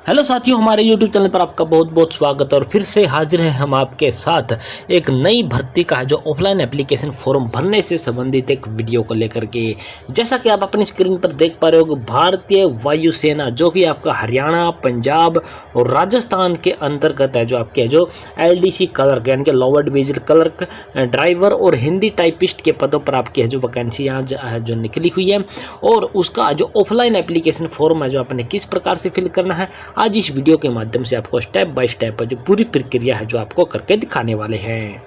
Hello साथियों, हमारे YouTube channel पर आपका बहुत बहुत स्वागत है और फिर से हाजिर है हम आपके साथ एक नई भर्ती का जो ऑफलाइन एप्लीकेशन फॉर्म भरने से संबंधित एक वीडियो को लेकर के। जैसा कि आप अपनी स्क्रीन पर देख पा रहे हो, भारतीय वायुसेना जो कि आपका हरियाणा, पंजाब और राजस्थान के अंतर्गत है, जो आपके जो LDC क्लर्क यानी कि लोअर डिवीजन क्लर्क, ड्राइवर और हिंदी टाइपिस्ट के पदों पर आपकी है जो वैकेंसी यहाँ जो निकली हुई है और उसका जो ऑफलाइन एप्लीकेशन फॉर्म है जो आपने किस प्रकार से फिल करना है, आज इस वीडियो के माध्यम से आपको स्टेप बाय स्टेप जो पूरी प्रक्रिया है जो आपको करके दिखाने वाले हैं।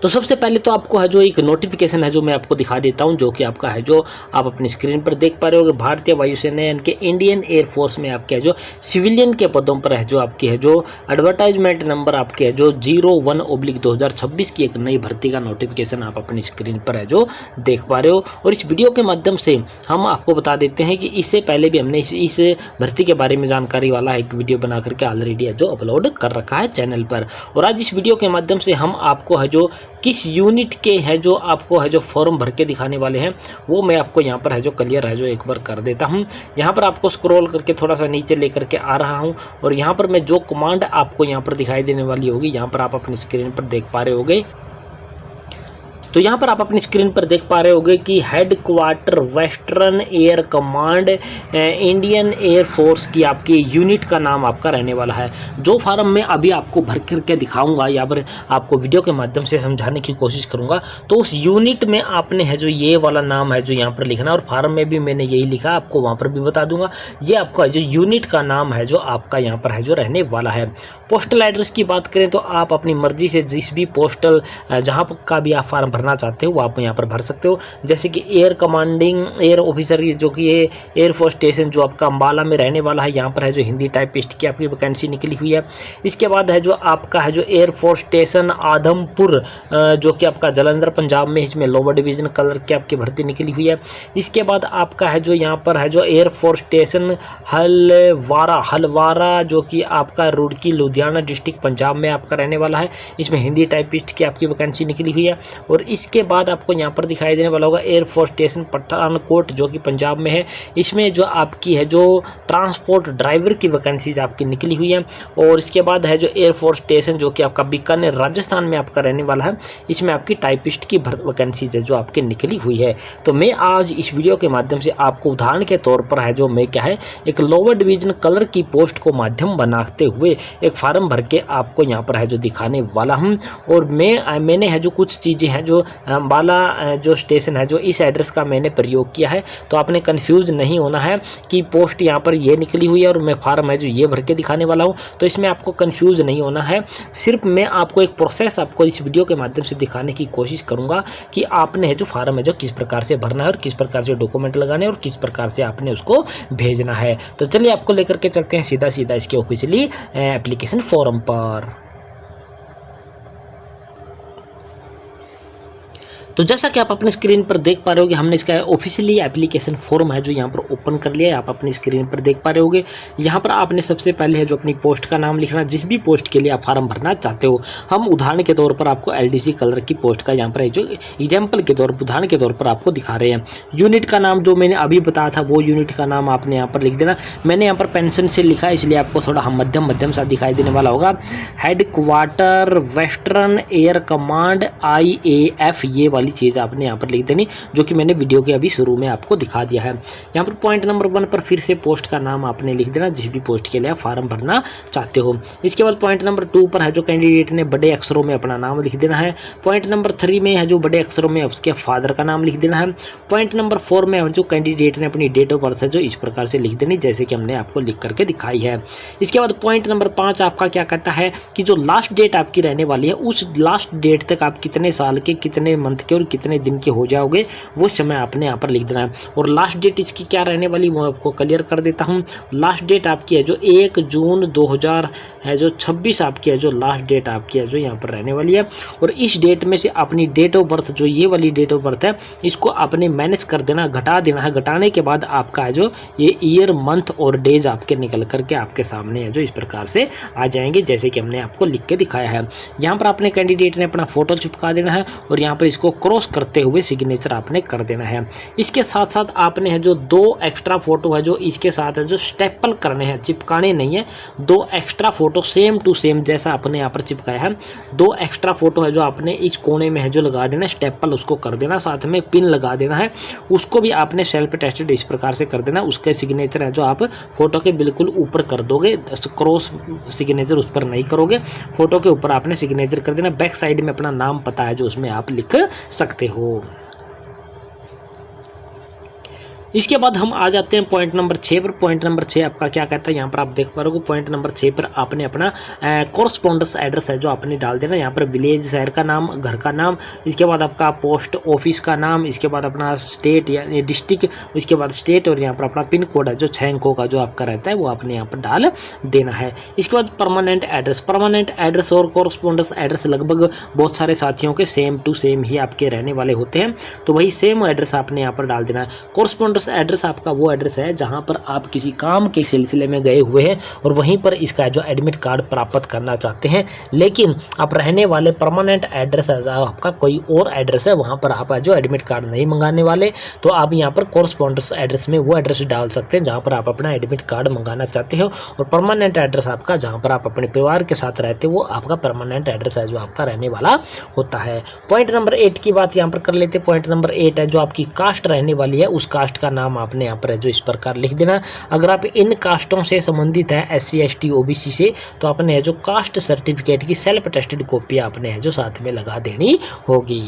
तो सबसे पहले तो आपको है जो एक नोटिफिकेशन है जो मैं आपको दिखा देता हूं, जो कि आपका है जो आप अपनी स्क्रीन पर देख पा रहे हो। भारतीय वायुसेना यानी कि इंडियन एयरफोर्स में आपके है जो सिविलियन के पदों पर है जो आपकी है जो एडवर्टाइजमेंट नंबर आपके है जो 01/2026 की एक नई भर्ती का नोटिफिकेशन आप अपनी स्क्रीन पर है जो देख पा रहे हो। और इस वीडियो के माध्यम से हम आपको बता देते हैं कि इससे पहले भी हमने इस भर्ती के बारे में जानकारी वाला एक वीडियो बना करके ऑलरेडी है जो अपलोड कर रखा है चैनल पर। और आज इस वीडियो के माध्यम से हम आपको है जो किस यूनिट के है जो आपको है जो फॉर्म भर के दिखाने वाले हैं वो मैं आपको यहाँ पर है जो क्लियर है जो एक बार कर देता हूँ। यहाँ पर आपको स्क्रॉल करके थोड़ा सा नीचे लेकर के आ रहा हूँ और यहाँ पर मैं जो कमांड आपको यहाँ पर दिखाई देने वाली होगी, यहाँ पर आप अपनी स्क्रीन पर देख पा रहे होगे। तो यहाँ पर आप अपनी स्क्रीन पर देख पा रहे होगे कि headquarter western air command Indian air force की आपकी यूनिट का नाम आपका रहने वाला है। जो फार्म मैं अभी आपको भर करके दिखाऊंगा या फिर आपको वीडियो के माध्यम से समझाने की कोशिश करूंगा, तो उस यूनिट में आपने है जो ये वाला नाम है जो यहाँ पर लिखना, और फार्म में भी मैंने यही लिखा, आपको वहाँ पर भी बता दूंगा। ये आपका जो यूनिट का नाम है जो आपका यहाँ पर है जो रहने वाला है। पोस्टल एड्रेस की बात करें तो आप अपनी मर्जी से जिस भी पोस्टल जहाँ का भी आप फार्म भरना चाहते हो वो आप यहाँ पर भर सकते हो। जैसे कि एयर कमांडिंग एयर ऑफिसर जो कि ये एयरफोर्स स्टेशन जो आपका अम्बाला में रहने वाला है, यहाँ पर है जो हिंदी टाइपिस्ट की आपकी वैकेंसी निकली हुई है। इसके बाद है जो आपका है जो एयरफोर्स स्टेशन आदमपुर जो कि आपका जलंधर पंजाब में, इसमें लोअर डिवीजन क्लर्क की आपकी भर्ती निकली हुई है। इसके बाद आपका है जो यहाँ पर है जो एयरफोर्स स्टेशन हलवारा जो कि आपका रुड़की लुधियाना डिस्ट्रिक्ट पंजाब में आपका रहने वाला है, इसमें हिंदी टाइपिस्ट की आपकी वैकेंसी निकली हुई है। और इसके बाद आपको यहाँ पर दिखाई देने वाला होगा एयरफोर्स स्टेशन पठानकोट जो कि पंजाब में है, इसमें जो आपकी है जो ट्रांसपोर्ट ड्राइवर की वैकेंसीज आपकी निकली हुई है। और इसके बाद है जो एयरफोर्स स्टेशन जो कि आपका बीकानेर राजस्थान में आपका रहने वाला है, इसमें आपकी टाइपिस्ट की वैकेंसीज है जो आपकी निकली हुई है। तो मैं आज इस वीडियो के माध्यम से आपको उदाहरण के तौर पर है जो मैं क्या है एक लोअर डिवीजन क्लर्क की पोस्ट को माध्यम बनाते हुए एक फार्म भर के आपको यहाँ पर है जो दिखाने वाला हूँ। और मैंने है जो कुछ चीज़ें हैं जो अम्बाला जो स्टेशन है जो इस एड्रेस का मैंने प्रयोग किया है, तो आपने कंफ्यूज नहीं होना है कि पोस्ट यहाँ पर ये निकली हुई है और मैं फार्म है जो ये भर के दिखाने वाला हूँ। तो इसमें आपको कंफ्यूज नहीं होना है, सिर्फ मैं आपको एक प्रोसेस आपको इस वीडियो के माध्यम से दिखाने की कोशिश करूँगा कि आपने है जो फार्म है जो किस प्रकार से भरना है और किस प्रकार से डॉक्यूमेंट लगाने और किस प्रकार से आपने उसको भेजना है। तो चलिए आपको लेकर के चलते हैं सीधा सीधा इसके ऑफिशियली एप्लीकेशन फॉर्म पर। तो जैसा कि आप अपनी स्क्रीन पर देख पा रहे होगे, हमने इसका ऑफिशियली एप्लीकेशन फॉर्म है जो यहाँ पर ओपन कर लिया है। आप अपनी स्क्रीन पर देख पा रहे होगे, यहाँ पर आपने सबसे पहले है जो अपनी पोस्ट का नाम लिखना, जिस भी पोस्ट के लिए आप फार्म भरना चाहते हो। हम उदाहरण के तौर पर आपको LDC क्लर्क की पोस्ट का यहाँ पर जो एग्जाम्पल के तौर पर उदाहरण के तौर पर आपको दिखा रहे हैं। यूनिट का नाम जो मैंने अभी बताया था वो यूनिट का नाम आपने यहाँ पर लिख देना। मैंने यहाँ पर पेंशन से लिखा है इसलिए आपको थोड़ा हम मध्यम सा दिखाई देने वाला होगा। Headquarter western air command IAF ये वाली चीज़ आपने यहाँ पर लिख देनी, जो कि मैंने वीडियो के अभी शुरू में आपको दिखा दिया है। यहाँ पर पॉइंट नंबर 1 पर फिर से पोस्ट का नाम आपने लिख देना, जिस भी पोस्ट के लिए आप फार्म भरना चाहते हो। इसके बाद पॉइंट नंबर 2 पर है जो कैंडिडेट ने बड़े अक्षरों में अपना नाम लिख देना है। पॉइंट नंबर 3 में है जो बड़े अक्षरों में उसके फादर का नाम लिख देना है। पॉइंट नंबर 4 में जो कैंडिडेट ने अपनी डेट ऑफ बर्थ है जो इस प्रकार से लिख देनी, जैसे कि हमने आपको लिख करके दिखाई है। इसके बाद पॉइंट नंबर 5 आपका क्या कहता है कि जो लास्ट डेट आपकी रहने वाली है, उस लास्ट डेट तक आप कितने साल के, कितने मंथ के और कितने दिन के हो जाओगे वो समय आपने यहाँ पर लिख देना है। और लास्ट डेट इसकी क्या रहने वाली वो आपको क्लियर कर देता हूँ। लास्ट डेट आपकी है जो 1 जून 2026 आपकी है जो लास्ट डेट आपकी है जो यहाँ पर रहने वाली है। और इस डेट में से अपनी डेट ऑफ बर्थ जो ये वाली डेट ऑफ बर्थ है इसको आपने मैनेज कर देना, घटा देना है। घटाने के बाद आपका है जो ये ईयर, मंथ और डेज आपके निकल करके आपके सामने है जो इस प्रकार से आ जाएंगे, जैसे कि हमने आपको लिख के दिखाया है। यहाँ पर अपने कैंडिडेट ने अपना फोटो चिपका देना है और यहाँ पर इसको क्रॉस करते हुए सिग्नेचर आपने कर देना है। इसके साथ साथ आपने है जो 2 एक्स्ट्रा फोटो है जो इसके साथ है जो स्टेपल करने हैं, चिपकाने नहीं है। 2 extra photo same to same जैसा आपने यहाँ पर चिपकाया है, 2 एक्स्ट्रा फोटो है जो आपने इस कोने में है जो लगा देना, स्टेपल उसको कर देना, साथ में पिन लगा देना है, उसको भी आपने सेल्फ टेस्टेड इस प्रकार से कर देना। उसके सिग्नेचर है जो आप फोटो के बिल्कुल ऊपर कर दोगे, क्रॉस सिग्नेचर उस पर नहीं करोगे, फोटो के ऊपर आपने सिग्नेचर कर देना। बैक साइड में अपना नाम पता है जो उसमें आप लिख सकते हो। इसके बाद हम आ जाते हैं पॉइंट नंबर 6 पर। पॉइंट नंबर 6 आपका क्या कहता है, यहाँ पर आप देख पा रहे हो। पॉइंट नंबर 6 पर आपने अपना कॉरस्पॉन्डेंस एड्रेस है जो आपने डाल देना। यहाँ पर विलेज, शहर का नाम, घर का नाम, इसके बाद आपका पोस्ट ऑफिस का नाम, इसके बाद अपना स्टेट या डिस्ट्रिक्ट, उसके बाद स्टेट, और यहाँ पर अपना पिन कोड है जो 6 अंकों का जो आपका रहता है वो आपने यहाँ पर डाल देना है। इसके बाद परमानेंट एड्रेस, परमानेंट एड्रेस और कॉरस्पॉन्डेंस एड्रेस लगभग बहुत सारे साथियों के सेम टू सेम ही आपके रहने वाले होते हैं, तो वही सेम एड्रेस आपने यहाँ पर डाल देना है। कॉरस्पॉन्डेंस एड्रेस आपका वो एड्रेस है जहां पर आप किसी काम के सिलसिले में गए हुए हैं और वहीं पर इसका जो एडमिट कार्ड प्राप्त करना चाहते हैं, लेकिन आप रहने वाले परमानेंट एड्रेस है आपका कोई और एड्रेस है, वहां पर आप जो एडमिट कार्ड नहीं मंगाने वाले, तो आप यहां पर कॉरस्पॉन्डेंस एड्रेस में वो एड्रेस डाल सकते हैं जहां पर आप अपना एडमिट कार्ड मंगाना चाहते हो। और परमानेंट एड्रेस आपका जहां पर आप अपने परिवार के साथ रहते हो वो आपका परमानेंट एड्रेस है जो आपका रहने वाला होता है। पॉइंट नंबर 8 की बात यहाँ पर कर लेते हैं। पॉइंट नंबर 8 है जो आपकी कास्ट रहने वाली है, उस कास्ट का नाम आपने यहाँ पर है जो इस प्रकार लिख देना। अगर आप इन कास्टों से संबंधित हैं, SC ST OBC से, तो आपने है जो कास्ट सर्टिफिकेट की सेल्फ टेस्टेड कॉपी आपने है जो साथ में लगा देनी होगी।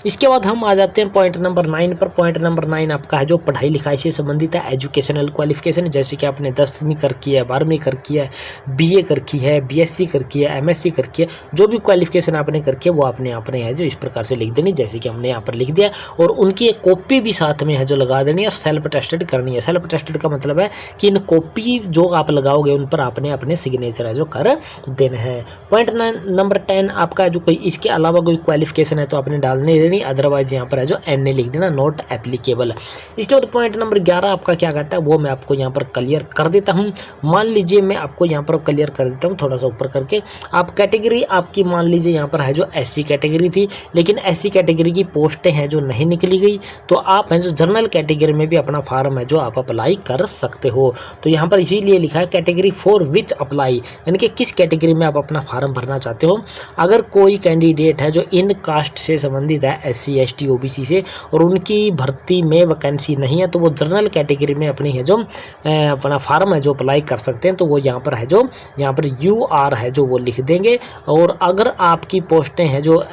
इसके बाद हम आ जाते हैं पॉइंट नंबर 9 पर। पॉइंट नंबर 9 आपका है जो पढ़ाई लिखाई से संबंधित है, एजुकेशनल क्वालिफिकेशन, जैसे कि आपने 10वीं कर की है, 12वीं कर की है, BA कर की है, BSc कर की है, MSc कर की है, जो भी क्वालिफिकेशन आपने कर की है वो आपने यहाँ पर है जो इस प्रकार से लिख देनी, जैसे कि हमने यहाँ पर लिख दिया। और उनकी एक कॉपी भी साथ में है जो लगा देनी है और सेल्फ टेस्टेड करनी है। सेल्फ टेस्टेड का मतलब है कि इन कॉपी जो आप लगाओगे उन पर आपने अपने सिग्नेचर है जो कर देने हैं। पॉइंट नंबर 10 आपका जो कोई इसके अलावा कोई क्वालिफिकेशन है तो आपने डालने देनी, अदरवाइज यहाँ पर है जो NA लिख देना, नॉट एप्लीकेबल। इसके बाद पॉइंट नंबर 11 आपका क्या कहता है वो मैं आपको यहाँ पर क्लियर कर देता हूँ। मान लीजिए मैं आपको यहाँ पर क्लियर कर देता हूँ थोड़ा सा ऊपर करके। आप कैटेगरी आपकी मान लीजिए यहाँ पर है जो SC कैटेगरी थी, लेकिन SC कैटेगरी की पोस्टें हैं जो नहीं निकली गई, तो आप है जो जनरल कैटेगरी में भी अपना फार्म है जो आप अप्लाई कर सकते हो। तो यहाँ पर इसीलिए लिखा है कैटेगरी फॉर विच अप्लाई, यानी कि किस कैटेगरी में आप अपना फार्म भरना चाहते हो। अगर कोई कैंडिडेट है जो इन कास्ट से संबंधित है, SC ST OBC से, और उनकी भर्ती में वैकेंसी नहीं है, तो वो जनरल कैटेगरी में अपनी है जो अपना फार्म है जो अप्लाई कर सकते हैं। तो वो यहाँ पर है जो यहाँ पर UR है जो वो लिख देंगे। और अगर आपकी पोस्टें हैं जो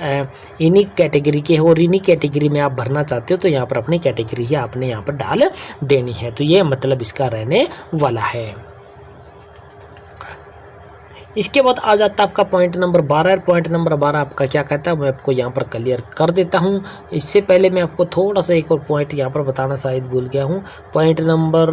इन्हीं कैटेगरी के हो और इन्हीं कैटेगरी में आप भरना चाहते हो तो यहाँ पर अपनी कैटेगरी ही आपने यहाँ पर डाल देनी है। तो ये मतलब इसका रहने वाला है। इसके बाद आ जाता है आपका पॉइंट नंबर 12। पॉइंट नंबर 12 आपका क्या कहता है मैं आपको यहाँ पर क्लियर कर देता हूँ। इससे पहले मैं आपको थोड़ा सा एक और पॉइंट यहाँ पर बताना शायद भूल गया हूँ। पॉइंट नंबर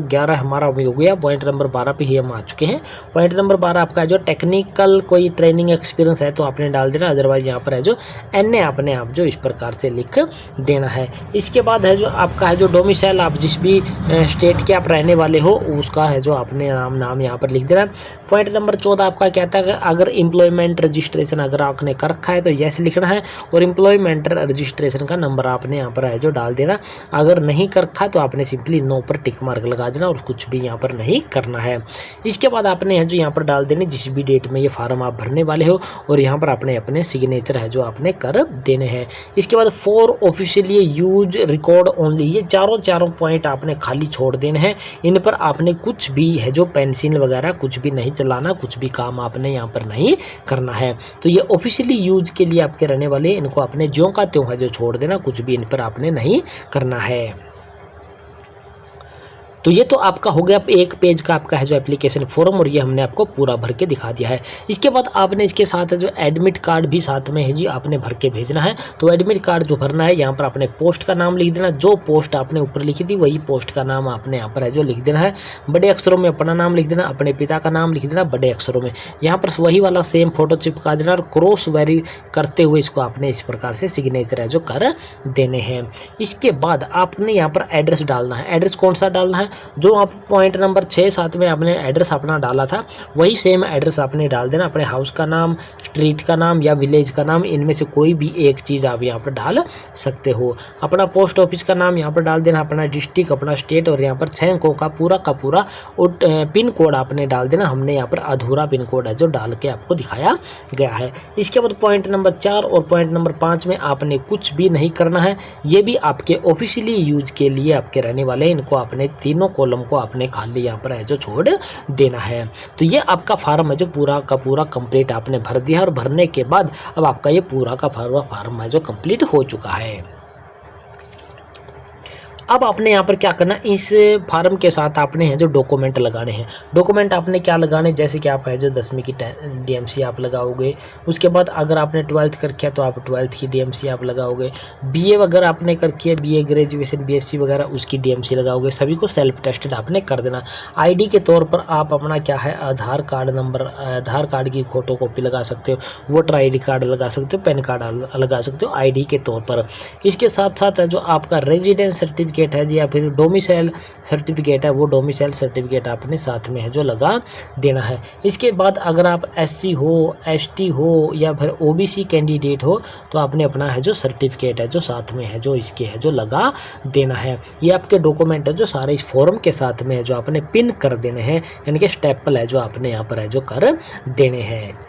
11 हमारा हो गया, पॉइंट नंबर 12 पे ही हम आ चुके हैं। पॉइंट नंबर 12 आपका जो टेक्निकल कोई ट्रेनिंग एक्सपीरियंस है तो आपने डाल देना, अदरवाइज यहाँ पर है जो NA आपने आप जो इस प्रकार से लिख देना है। इसके बाद है जो आपका है जो डोमिसाइल, आप जिस भी स्टेट के आप रहने वाले हो उसका है जो आपने नाम यहाँ पर लिख देना। पॉइंट नंबर 14 आपका कहता है कि अगर एम्प्लॉयमेंट रजिस्ट्रेशन अगर आपने कर रखा है तो यस लिखना है, और एम्प्लॉयमेंट रजिस्ट्रेशन का नंबर आपने यहाँ पर है जो डाल देना। अगर नहीं कर रखा है तो आपने सिंपली नो पर टिक मार्क लगा देना और कुछ भी यहाँ पर नहीं करना है। इसके बाद आपने है जो यहाँ पर डाल देने जिस भी डेट में ये फार्म आप भरने वाले हो, और यहाँ पर आपने अपने सिग्नेचर है जो आपने कर देने हैं। इसके बाद for officially use record only, ये चारों पॉइंट आपने खाली छोड़ देने हैं। इन पर आपने कुछ भी है जो पेंसिल वगैरह कुछ भी नहीं चलाना, कुछ भी काम आपने यहाँ पर नहीं करना है। तो ये ऑफिशियली यूज के लिए आपके रहने वाले, इनको आपने ज्यों का त्यों है जो छोड़ देना, कुछ भी इन पर आपने नहीं करना है। तो ये तो आपका हो गया एक पेज का आपका है जो एप्लीकेशन फॉर्म, और ये हमने आपको पूरा भर के दिखा दिया है। इसके बाद आपने इसके साथ जो एडमिट कार्ड भी साथ में है जी आपने भर के भेजना है। तो एडमिट कार्ड जो भरना है यहाँ पर आपने पोस्ट का नाम लिख देना, जो पोस्ट आपने ऊपर लिखी थी वही पोस्ट का नाम आपने यहाँ पर है जो लिख देना है। बड़े अक्षरों में अपना नाम लिख देना, अपने पिता का नाम लिख देना बड़े अक्षरों में। यहाँ पर वही वाला सेम फोटो चिपका देना और क्रॉस वेरी करते हुए इसको आपने इस प्रकार से सिग्नेचर है जो कर देने हैं। इसके बाद आपने यहाँ पर एड्रेस डालना है। एड्रेस कौन सा डालना है, जो आप पॉइंट नंबर 6-7 में आपने एड्रेस अपना डाला था वही सेम एड्रेस आपने डाल देना। अपने हाउस का नाम, स्ट्रीट का नाम या विलेज का नाम, इनमें से कोई भी एक चीज़ आप यहाँ पर डाल सकते हो। अपना पोस्ट ऑफिस का नाम यहाँ पर डाल देना, अपना डिस्ट्रिक्ट, अपना स्टेट और यहाँ पर 6 अंकों का पूरा पिन कोड आपने डाल देना। हमने यहाँ पर अधूरा पिन कोड है जो डाल के आपको दिखाया गया है। इसके बाद पॉइंट नंबर 4 और पॉइंट नंबर 5 में आपने कुछ भी नहीं करना है। ये भी आपके ऑफिशियली यूज के लिए आपके रहने वाले हैं। इनको आपने तीनों कॉलम को आपने खाली यहाँ पर है जो छोड़ देना है। तो ये आपका फार्म है जो पूरा का पूरा कंप्लीट आपने भर दिया, और भरने के बाद अब आपका ये पूरा का फार्म है जो कंप्लीट हो चुका है। अब आपने यहाँ पर क्या करना, इस फार्म के साथ आपने है जो डॉक्यूमेंट लगाने हैं। डॉक्यूमेंट आपने क्या लगाने, जैसे कि आप है जो 10वीं की DMC आप लगाओगे। उसके बाद अगर आपने 12th कर किया तो आप 12th की DMC आप लगाओगे। BA अगर आपने कर किया, BA ग्रेजुएशन, BSc वगैरह, उसकी DMC लगाओगे। सभी को सेल्फ टेस्टेड आपने कर देना। ID के तौर पर आप अपना क्या है, आधार कार्ड नंबर, आधार कार्ड की फोटो कॉपी लगा सकते हो, वोटर ID कार्ड लगा सकते हो, पैन कार्ड लगा सकते हो ID के तौर पर। इसके साथ साथ है जो आपका रेजिडेंस सर्टिफिकेट है या फिर डोमिसाइल सर्टिफिकेट है, वो डोमिसाइल सर्टिफिकेट आपने साथ में है जो लगा देना है। इसके बाद अगर आप SC हो, ST हो या फिर OBC कैंडिडेट हो तो आपने अपना है जो सर्टिफिकेट है जो साथ में है जो इसके है जो लगा देना है। ये आपके डॉक्यूमेंट है जो सारे इस फॉर्म के साथ में है जो आपने पिन कर देने हैं, यानी कि स्टेपल है जो आपने यहाँ पर है जो कर देने हैं।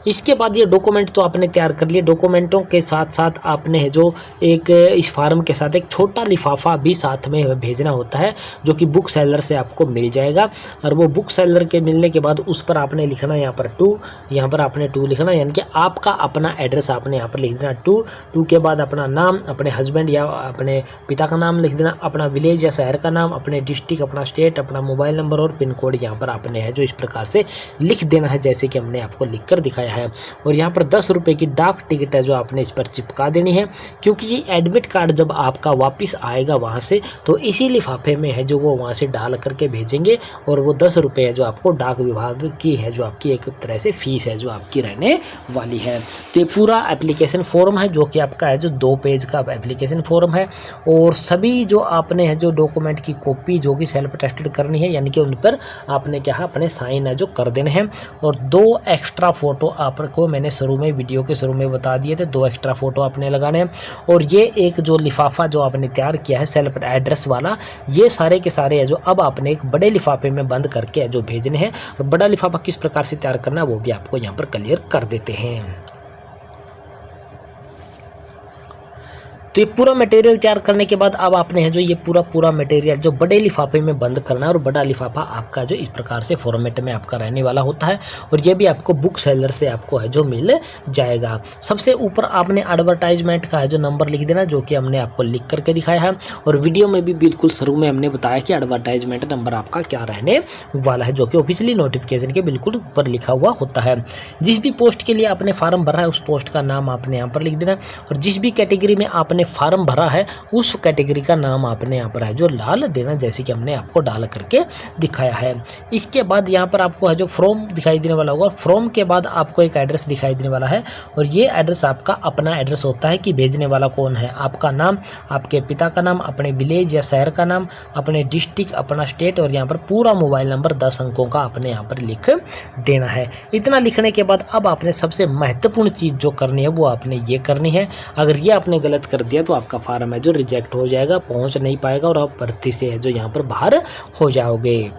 इसके बाद ये डॉक्यूमेंट तो आपने तैयार कर लिए। डॉक्यूमेंटों के साथ साथ आपने है जो एक इस फार्म के साथ एक छोटा लिफाफा भी साथ में भेजना होता है जो कि बुक सेलर से आपको मिल जाएगा। और वो बुक सेलर के मिलने के बाद उस पर आपने लिखना यहाँ पर 2, यहाँ पर आपने 2 लिखना, यानी कि आपका अपना एड्रेस आपने यहाँ पर लिख देना 2 के बाद अपना नाम, अपने हस्बैंड या अपने पिता का नाम लिख देना, अपना विलेज या शहर का नाम, अपने डिस्ट्रिक्ट, अपना स्टेट, अपना मोबाइल नंबर और पिन कोड यहाँ पर आपने है जो इस प्रकार से लिख देना है जैसे कि हमने आपको लिख कर दिखाया है। और यहाँ पर 10 रुपये की डाक टिकट है जो आपने इस पर चिपका देनी है, क्योंकि ये एडमिट कार्ड जब आपका वापस आएगा वहाँ से तो इसी लिफाफे में है जो वो वहाँ से डाल करके भेजेंगे। और वो 10 रुपये है जो आपको डाक विभाग की है जो आपकी एक तरह से फीस है जो आपकी रहने वाली है। तो ये पूरा एप्लीकेशन फॉर्म है जो कि आपका है जो 2 पेज का एप्लीकेशन फॉर्म है। और सभी जो आपने है जो डॉक्यूमेंट की कॉपी जो कि सेल्फ टेस्टेड करनी है, यानी कि उन पर आपने क्या है अपने साइन है जो कर देने हैं। और 2 एक्स्ट्रा फोटो आपको मैंने शुरू में वीडियो के शुरू में बता दिए थे, 2 एक्स्ट्रा फोटो आपने लगाने हैं। और ये एक जो लिफाफा जो आपने तैयार किया है सेल्फ एड्रेस वाला, ये सारे के सारे है जो अब आपने एक बड़े लिफाफे में बंद करके जो भेजने हैं। और बड़ा लिफाफा किस प्रकार से तैयार करना है वो भी आपको यहाँ पर क्लियर कर देते हैं। तो ये पूरा मटेरियल तैयार करने के बाद अब आपने है जो ये पूरा मटेरियल जो बड़े लिफाफे में बंद करना है। और बड़ा लिफाफा आपका जो इस प्रकार से फॉर्मेट में आपका रहने वाला होता है। और ये भी आपको बुक सेलर से आपको है जो मिल जाएगा। सबसे ऊपर आपने एडवर्टाइजमेंट का है जो नंबर लिख देना जो कि हमने आपको लिख करके दिखाया है। और वीडियो में भी बिल्कुल शुरू में हमने बताया कि एडवर्टाइजमेंट नंबर आपका क्या रहने वाला है जो कि ऑफिशियली नोटिफिकेशन के बिल्कुल ऊपर लिखा हुआ होता है। जिस भी पोस्ट के लिए आपने फार्म भरा है उस पोस्ट का नाम आपने यहाँ पर लिख देना। और जिस भी कैटेगरी में आपने फार्म भरा है उस कैटेगरी का नाम आपने यहाँ पर है जो डाल देना, जैसे कि हमने आपको डाल करके दिखाया है। इसके बाद यहाँ पर आपको है जो फॉर्म दिखाई देने वाला होगा। फॉर्म के बाद आपको एक एड्रेस दिखाई देने वाला है। और ये एड्रेस आपका अपना एड्रेस होता है कि भेजने वाला कौन है, आपका नाम, आपके पिता का नाम, अपने विलेज या शहर का नाम, अपने डिस्ट्रिक्ट, अपना स्टेट और यहाँ पर पूरा मोबाइल नंबर 10 अंकों का आपने यहाँ पर लिख देना है। इतना लिखने के बाद अब आपने सबसे महत्वपूर्ण चीज़ जो करनी है वो आपने ये करनी है। अगर ये आपने गलत कर दिया तो आपका फार्म है जो रिजेक्ट हो जाएगा, पहुंच नहीं पाएगा और आप भर्ती से है जो यहाँ पर बाहर हो जाओगे।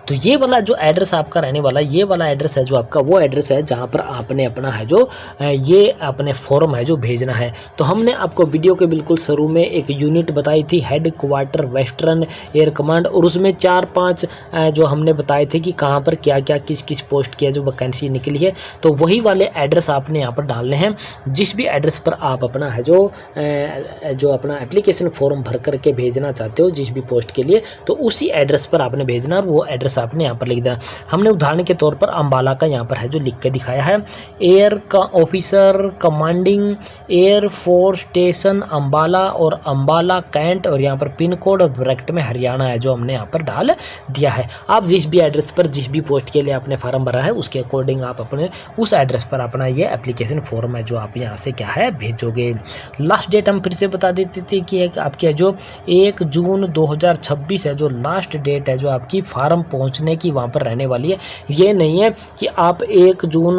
तो ये वाला जो एड्रेस आपका रहने वाला, ये वाला एड्रेस है जो आपका वो एड्रेस है जहाँ पर आपने अपना है जो ये अपने फॉर्म है जो भेजना है। तो हमने आपको वीडियो के बिल्कुल शुरू में एक यूनिट बताई थी head quarter western air command, और उसमें 4-5 जो हमने बताए थे कि कहाँ पर क्या क्या किस किस पोस्ट की है जो वैकेंसी निकली है। तो वही वाले एड्रेस आपने यहाँ पर डालने हैं। जिस भी एड्रेस पर आप अपना है जो अपना एप्लीकेशन फॉर्म भर करके भेजना चाहते हो जिस भी पोस्ट के लिए, तो उसी एड्रेस पर आपने भेजना। और वो एड्रेस एड्रेस आपने यहाँ पर लिख देना। हमने उदाहरण के तौर पर अम्बाला का यहाँ पर है जो लिख के दिखाया है, एयर का officer commanding air force station Ambala और अम्बाला कैंट, और यहाँ पर पिन कोड और ब्रैकेट में हरियाणा है जो हमने यहाँ पर डाल दिया है। आप जिस भी एड्रेस पर जिस भी पोस्ट के लिए आपने फॉर्म भरा है उसके अकॉर्डिंग आप अपने उस एड्रेस पर अपना ये एप्लीकेशन फॉर्म है जो आप यहाँ से क्या है भेजोगे। लास्ट डेट हम फिर से बता देते थे कि एक आपके जो 1 जून 2026 है जो लास्ट डेट है जो आपकी फार्म पहुँचने की वहाँ पर रहने वाली है। ये नहीं है कि आप 1 जून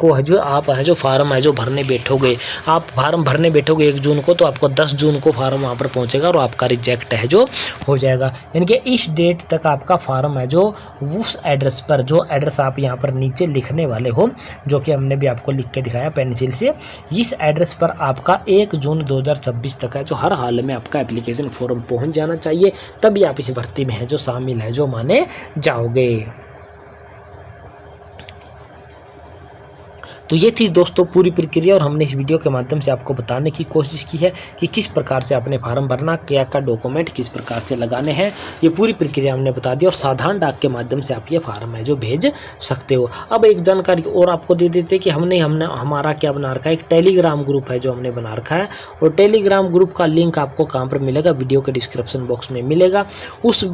को है जो आप है जो फार्म है जो भरने बैठोगे, आप फार्म भरने बैठोगे 1 जून को तो आपको 10 जून को फार्म वहाँ पर पहुँचेगा और आपका रिजेक्ट है जो हो जाएगा। यानी कि इस डेट तक आपका फार्म है जो उस एड्रेस पर, जो एड्रेस आप यहाँ पर नीचे लिखने वाले हो, जो कि हमने भी आपको लिख के दिखाया पेंसिल से, इस एड्रेस पर आपका 1 जून 2026 तक है जो हर हाल में आपका एप्लीकेशन फॉर्म पहुँच जाना चाहिए, तभी आप इस भर्ती में है जो शामिल है जो माने जाओगे। तो ये थी दोस्तों पूरी प्रक्रिया, और हमने इस वीडियो के माध्यम से आपको बताने की कोशिश की है कि किस प्रकार से आपने फार्म भरना, क्या क्या डॉक्यूमेंट किस प्रकार से लगाने हैं, ये पूरी प्रक्रिया हमने बता दी, और साधारण डाक के माध्यम से आप ये फार्म है जो भेज सकते हो। अब एक जानकारी और आपको दे देते कि हमने हमारा क्या बना रखा है, एक टेलीग्राम ग्रुप है जो हमने बना रखा है, और टेलीग्राम ग्रुप का लिंक आपको कहाँ पर मिलेगा, वीडियो के डिस्क्रिप्शन बॉक्स में मिलेगा। उस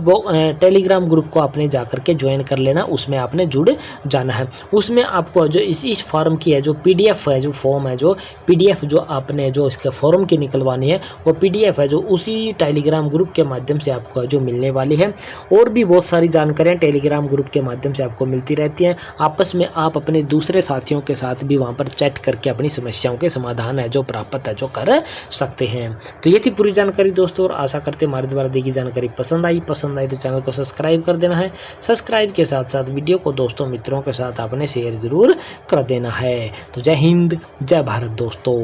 टेलीग्राम ग्रुप को आपने जा करके ज्वाइन कर लेना, उसमें आपने जुड़ जाना है। उसमें आपको जो इस फार्म की है जो पीडीएफ है, जो फॉर्म है, जो पीडीएफ जो आपने जो इसके फॉर्म की निकलवानी है वो पीडीएफ है जो उसी टेलीग्राम ग्रुप के माध्यम से आपको जो मिलने वाली है। और भी बहुत सारी जानकारियाँ टेलीग्राम ग्रुप के माध्यम से आपको मिलती रहती हैं। आपस में आप अपने दूसरे साथियों के साथ भी वहाँ पर चैट करके अपनी समस्याओं के समाधान है जो प्राप्त है जो कर सकते हैं। तो ये थी पूरी जानकारी दोस्तों, और आशा करते हमारे द्वारा दी गई जानकारी पसंद आई तो चैनल को सब्सक्राइब कर देना है। सब्सक्राइब के साथ साथ वीडियो को दोस्तों मित्रों के साथ आपने शेयर जरूर कर देना है। तो जय हिंद, जय भारत दोस्तों।